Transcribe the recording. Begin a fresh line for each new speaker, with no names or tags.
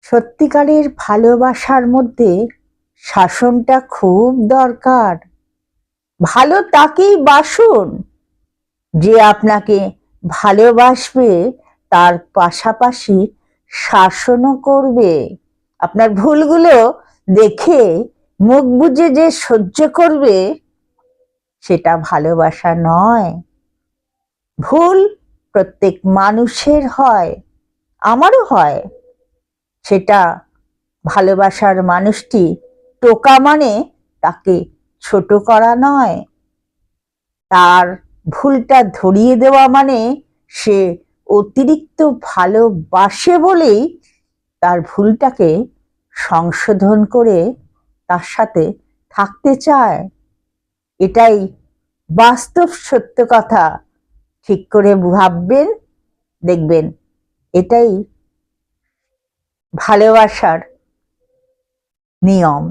সত্যিকারের ভালোবাসার মধ্যে শাসনটা খুব দরকার। ভালো তাকেই বাসুন যে আপনাকে ভালোবাসবে, তার পাশাপাশি শাসনও করবে। আপনার ভুলগুলো দেখে মুখ বুজে যে সহ্য করবে, সেটা ভালোবাসা নয়। ভুল প্রত্যেক মানুষের হয়, আমারও হয়। সেটা ভালোবাসার মানুষটি টোকা মানে তাকে ছোট করা নয়, তার ভুলটা ধরিয়ে দেওয়া মানে সে অতিরিক্ত ভালোবাসে বলেই তার ভুলটাকে সংশোধন করে তার সাথে থাকতে চায়। এটাই বাস্তব সত্য কথা। ঠিক করে ভাববেন, দেখবেন এটাই ভালোবাসার নিয়ম।